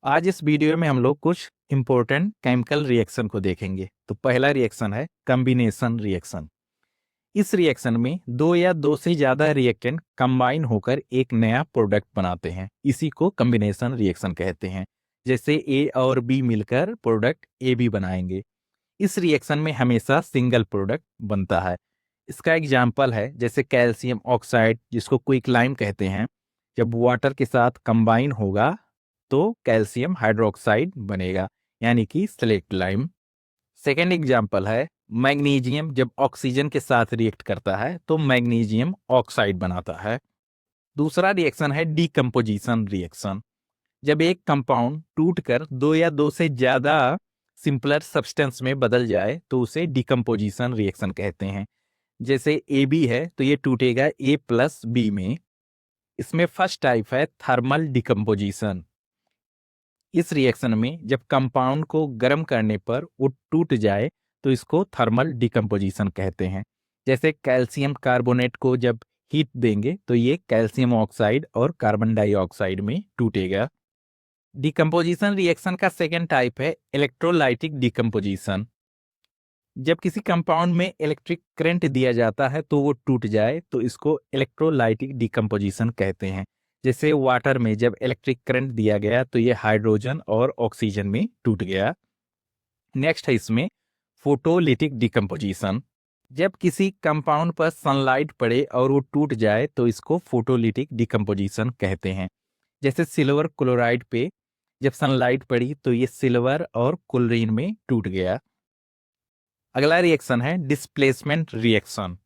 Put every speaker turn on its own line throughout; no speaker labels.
आज इस वीडियो में हम लोग कुछ इंपॉर्टेंट केमिकल रिएक्शन को देखेंगे। तो पहला रिएक्शन है कॉम्बिनेशन रिएक्शन। इस रिएक्शन में दो या दो से ज्यादा रिएक्टेंट कंबाइन होकर एक नया प्रोडक्ट बनाते हैं। इसी को कॉम्बिनेशन रिएक्शन कहते हैं। जैसे ए और बी मिलकर प्रोडक्ट ए बी बनाएंगे। इस रिएक्शन में हमेशा सिंगल प्रोडक्ट बनता है। इसका एग्जाम्पल है जैसे कैल्शियम ऑक्साइड, जिसको क्विकलाइम कहते हैं। जब वाटर के साथ कंबाइन होगा तो कैल्शियम हाइड्रोक्साइड बनेगा, यानी कि सेलेक्ट लाइम। सेकेंड एग्जाम्पल है मैग्नीशियम, जब ऑक्सीजन के साथ रिएक्ट करता है तो मैग्नीशियम ऑक्साइड बनाता है। दूसरा रिएक्शन है डीकम्पोजिशन रिएक्शन। जब एक कंपाउंड टूटकर दो या दो से ज्यादा सिंपलर सब्सटेंस में बदल जाए तो उसे डीकम्पोजिशन रिएक्शन कहते हैं। जैसे ए बी है तो ये टूटेगा ए प्लस बी में। इसमें फर्स्ट टाइप है थर्मल डिकम्पोजिशन। इस रिएक्शन में जब कंपाउंड को गर्म करने पर वो टूट जाए तो इसको थर्मल डिकम्पोजिशन कहते हैं। जैसे कैल्शियम कार्बोनेट को जब हीट देंगे तो ये कैल्शियम ऑक्साइड और कार्बन डाइऑक्साइड में टूटेगा। डिकम्पोजिशन रिएक्शन का सेकेंड टाइप है इलेक्ट्रोलाइटिक डिकम्पोजिशन। जब किसी कंपाउंड में इलेक्ट्रिक करंट दिया जाता है तो वो टूट जाए तो इसको इलेक्ट्रोलाइटिक डिकम्पोजिशन कहते हैं। जैसे वाटर में जब इलेक्ट्रिक करंट दिया गया तो ये हाइड्रोजन और ऑक्सीजन में टूट गया। नेक्स्ट है इसमें फोटोलिटिक डिकम्पोजिशन। जब किसी कंपाउंड पर सनलाइट पड़े और वो टूट जाए तो इसको फोटोलिटिक डिकम्पोजिशन कहते हैं। जैसे सिल्वर क्लोराइड पे जब सनलाइट पड़ी तो ये सिल्वर और क्लोरीन में टूट गया। अगला रिएक्शन है डिस्प्लेसमेंट रिएक्शन।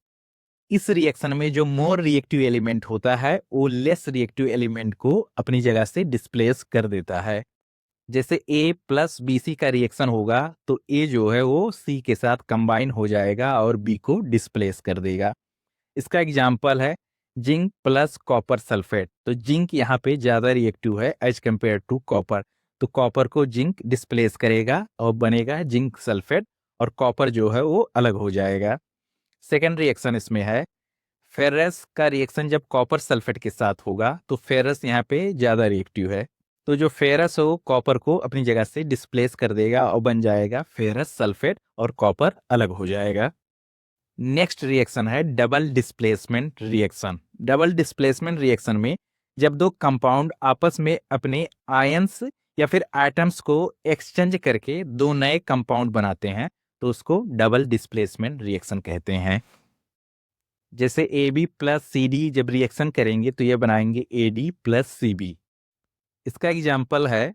इस रिएक्शन में जो मोर रिएक्टिव एलिमेंट होता है वो लेस रिएक्टिव एलिमेंट को अपनी जगह से डिस्प्लेस कर देता है। जैसे ए प्लस बी सी का रिएक्शन होगा तो ए जो है वो सी के साथ कंबाइन हो जाएगा और बी को डिस्प्लेस कर देगा। इसका एग्जाम्पल है जिंक प्लस कॉपर सल्फेट। तो जिंक यहाँ पे ज्यादा रिएक्टिव है एज कंपेयर टू कॉपर, तो कॉपर को जिंक डिस्प्लेस करेगा और बनेगा जिंक सल्फेट और कॉपर जो है वो अलग हो जाएगा। सेकेंड रिएक्शन इसमें है फेरस का रिएक्शन। जब कॉपर सल्फेट के साथ होगा तो फेरस यहाँ पे ज्यादा रिएक्टिव है, तो जो फेरस हो कॉपर को अपनी जगह से डिस्प्लेस कर देगा और बन जाएगा फेरस सल्फेट और कॉपर अलग हो जाएगा। नेक्स्ट रिएक्शन है double displacement reaction. Double displacement reaction में जब दो कंपाउंड आपस में अपने आयंस या फिर एटम्स को एक्सचेंज करके दो नए कंपाउंड बनाते हैं तो उसको डबल डिस्प्लेसमेंट रिएक्शन कहते हैं। जैसे A B plus C D जब रिएक्शन करेंगे तो ये बनाएंगे A D plus C B. इसका एग्जाम्पल है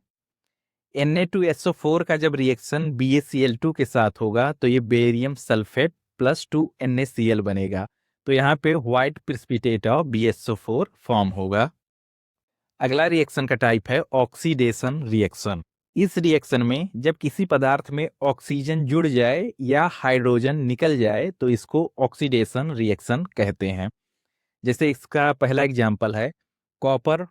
Na2SO4 का जब रिएक्शन BaCl2 के साथ होगा तो ये बेरियम सल्फेट प्लस 2NaCl बनेगा। तो यहाँ पे white precipitate of BaSO4 form होगा। अगला रिएक्शन का टाइप है ऑक्सीडेशन रिएक्शन। इस रिएक्शन में जब किसी पदार्थ में ऑक्सीजन जुड़ जाए या हाइड्रोजन निकल जाए तो इसको ऑक्सीडेशन रिएक्शन कहते हैं। जैसे इसका पहला एग्जाम्पल है कॉपर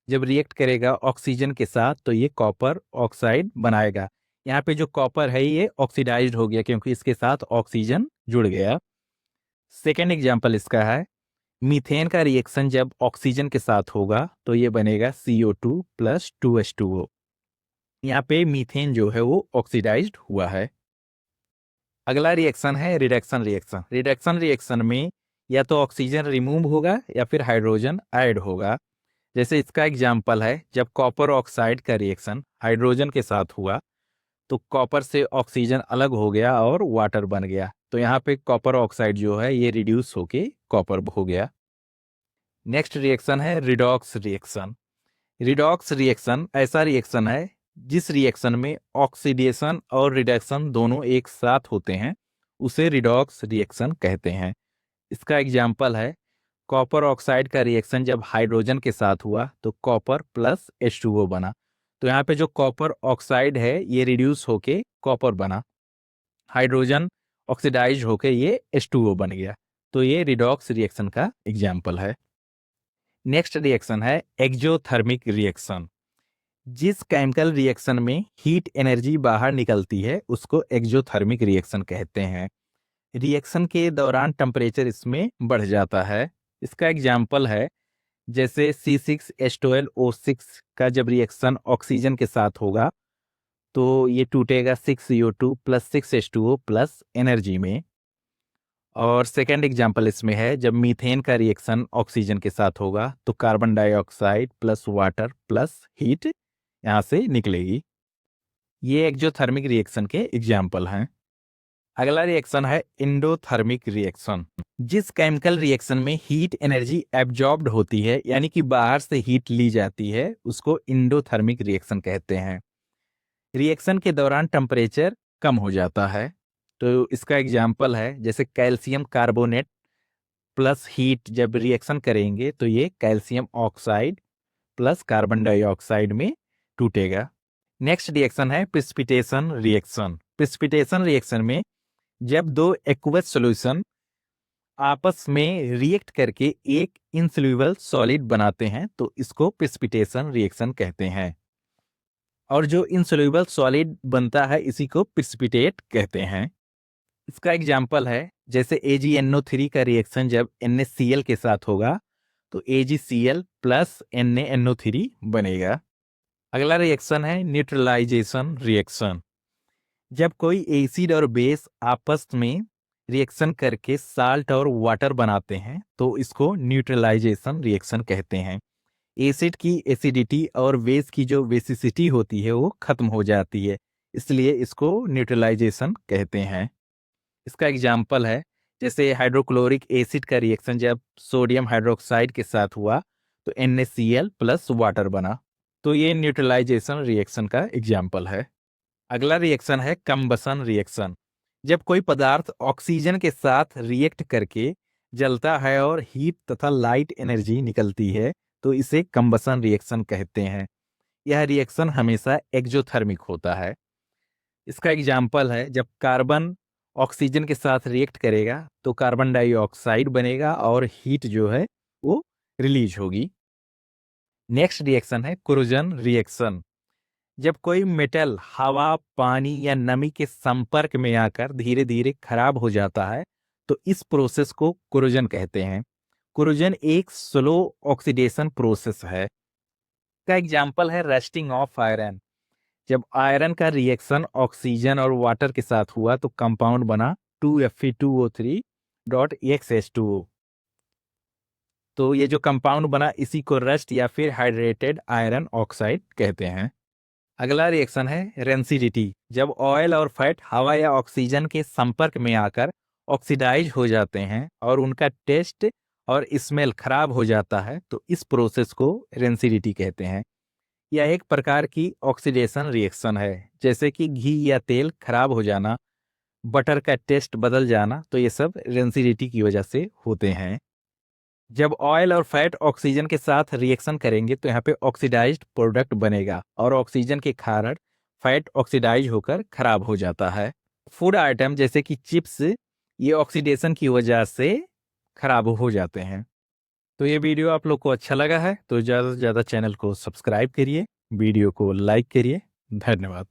जब रिएक्ट करेगा ऑक्सीजन के साथ तो ये कॉपर ऑक्साइड बनाएगा। यहाँ पे जो कॉपर है ये ऑक्सीडाइज्ड हो गया क्योंकि इसके साथ ऑक्सीजन जुड़ गया। सेकेंड एग्जाम्पल इसका है मीथेन का रिएक्शन जब ऑक्सीजन के साथ होगा तो ये बनेगा CO2 प्लस 2H2O। यहाँ पे मीथेन जो है वो ऑक्सीडाइज्ड हुआ है। अगला रिएक्शन है रिडक्शन रिएक्शन। रिडक्शन रिएक्शन में या तो ऑक्सीजन रिमूव होगा या फिर हाइड्रोजन ऐड होगा। जैसे इसका एग्जाम्पल है जब कॉपर ऑक्साइड का रिएक्शन हाइड्रोजन के साथ हुआ तो कॉपर से ऑक्सीजन अलग हो गया और वाटर बन गया। तो यहाँ पे कॉपर ऑक्साइड जो है ये रिड्यूस होके कॉपर हो गया। नेक्स्ट रिएक्शन है रिडॉक्स रिएक्शन। रिडॉक्स रिएक्शन ऐसा रिएक्शन है जिस रिएक्शन में ऑक्सीडेशन और रिडक्शन दोनों एक साथ होते हैं, उसे रिडॉक्स रिएक्शन कहते हैं। इसका एग्जाम्पल है कॉपर ऑक्साइड का रिएक्शन जब हाइड्रोजन के साथ हुआ तो कॉपर प्लस H2O बना। तो यहाँ पे जो कॉपर ऑक्साइड है ये रिड्यूस होके कॉपर बना, हाइड्रोजन ऑक्सीडाइज होके ये H2O बन गया। तो ये रिडॉक्स रिएक्शन का एग्जाम्पल है। नेक्स्ट रिएक्शन है एक्जोथर्मिक रिएक्शन। जिस केमिकल रिएक्शन में हीट एनर्जी बाहर निकलती है उसको एक्जोथर्मिक रिएक्शन कहते हैं। रिएक्शन के दौरान टेम्परेचर इसमें बढ़ जाता है। इसका एग्जाम्पल है जैसे C6H12O6 का जब रिएक्शन ऑक्सीजन के साथ होगा तो ये टूटेगा 6CO2 plus 6H2O plus energy में। और सेकेंड एग्जाम्पल इसमें है जब मीथेन का रिएक्शन ऑक्सीजन के साथ होगा तो carbon dioxide plus water plus heat यहाँ से निकलेगी। ये एक्जोथर्मिक रिएक्शन के एग्जाम्पल हैं। अगला रिएक्शन है एंडोथर्मिक रिएक्शन। जिस केमिकल रिएक्शन में हीट एनर्जी एब्जॉर्ब्ड होती है यानी कि बाहर से हीट ली जाती है उसको एंडोथर्मिक रिएक्शन कहते हैं। रिएक्शन के दौरान टेम्परेचर कम हो जाता है। तो इसका एग्जाम्पल है जैसे कैल्शियम कार्बोनेट प्लस हीट जब रिएक्शन करेंगे तो ये calcium oxide plus carbon dioxide में टूटेगा। नेक्स्ट रिएक्शन है प्रेसिपिटेशन रिएक्शन। प्रेसिपिटेशन रिएक्शन में जब दो एक्वस सॉल्यूशन आपस में रिएक्ट करके एक इनसॉल्युबल सॉलिड बनाते हैं तो इसको प्रेसिपिटेशन रिएक्शन कहते हैं। और जो इनसॉल्युबल सॉलिड बनता है इसी को प्रेसिपिटेट कहते हैं। इसका एग्जाम्पल है जैसे AgNO3 का रिएक्शन जब NaCl के साथ होगा तो AgCl प्लस NaNO3 बनेगा। अगला रिएक्शन है न्यूट्रलाइजेशन रिएक्शन। जब कोई एसिड और बेस आपस में रिएक्शन करके साल्ट और वाटर बनाते हैं तो इसको न्यूट्रलाइजेशन रिएक्शन कहते हैं। एसिड की एसिडिटी और बेस की जो बेसिसिटी होती है वो खत्म हो जाती है, इसलिए इसको न्यूट्रलाइजेशन कहते हैं। इसका एग्जाम्पल है जैसे हाइड्रोक्लोरिक एसिड का रिएक्शन जब सोडियम हाइड्रोक्साइड के साथ हुआ तो NaCl प्लस वाटर बना, तो ये न्यूट्रलाइजेशन रिएक्शन का एग्जाम्पल है। अगला रिएक्शन है कंबसन रिएक्शन। जब कोई पदार्थ ऑक्सीजन के साथ रिएक्ट करके जलता है और हीट तथा लाइट एनर्जी निकलती है तो इसे कंबसन रिएक्शन कहते हैं। यह रिएक्शन हमेशा एक्जोथर्मिक होता है। इसका एग्जाम्पल है जब कार्बन ऑक्सीजन के साथ रिएक्ट करेगा तो कार्बन डाइऑक्साइड बनेगा और हीट जो है वो रिलीज होगी। नेक्स्ट रिएक्शन है कोरोजन रिएक्शन। जब कोई मेटल हवा, पानी या नमी के संपर्क में आकर धीरे धीरे खराब हो जाता है तो इस प्रोसेस को कोरोजन कहते हैं। कोरोजन एक स्लो ऑक्सीडेशन प्रोसेस है। का एग्जाम्पल है रस्टिंग ऑफ आयरन। जब आयरन का रिएक्शन ऑक्सीजन और वाटर के साथ हुआ तो कंपाउंड बना 2Fe2O3.XH2O। तो ये जो कंपाउंड बना इसी को रस्ट या फिर हाइड्रेटेड आयरन ऑक्साइड कहते हैं। अगला रिएक्शन है रेंसिडिटी। जब ऑयल और फैट हवा या ऑक्सीजन के संपर्क में आकर ऑक्सीडाइज हो जाते हैं और उनका टेस्ट और स्मेल खराब हो जाता है तो इस प्रोसेस को रेंसिडिटी कहते हैं। यह एक प्रकार की ऑक्सीडेशन रिएक्शन है, जैसे कि घी या तेल खराब हो जाना, बटर का टेस्ट बदल जाना, तो ये सब रेंसिडिटी की वजह से होते हैं। जब ऑयल और फैट ऑक्सीजन के साथ रिएक्शन करेंगे तो यहाँ पे ऑक्सीडाइज्ड प्रोडक्ट बनेगा और ऑक्सीजन के कारण फैट ऑक्सीडाइज होकर खराब हो जाता है। फूड आइटम जैसे कि चिप्स ये ऑक्सीडेशन की वजह से खराब हो जाते हैं। तो ये वीडियो आप लोग को अच्छा लगा है तो ज़्यादा से ज़्यादा चैनल को सब्सक्राइब करिए, वीडियो को लाइक करिए। धन्यवाद।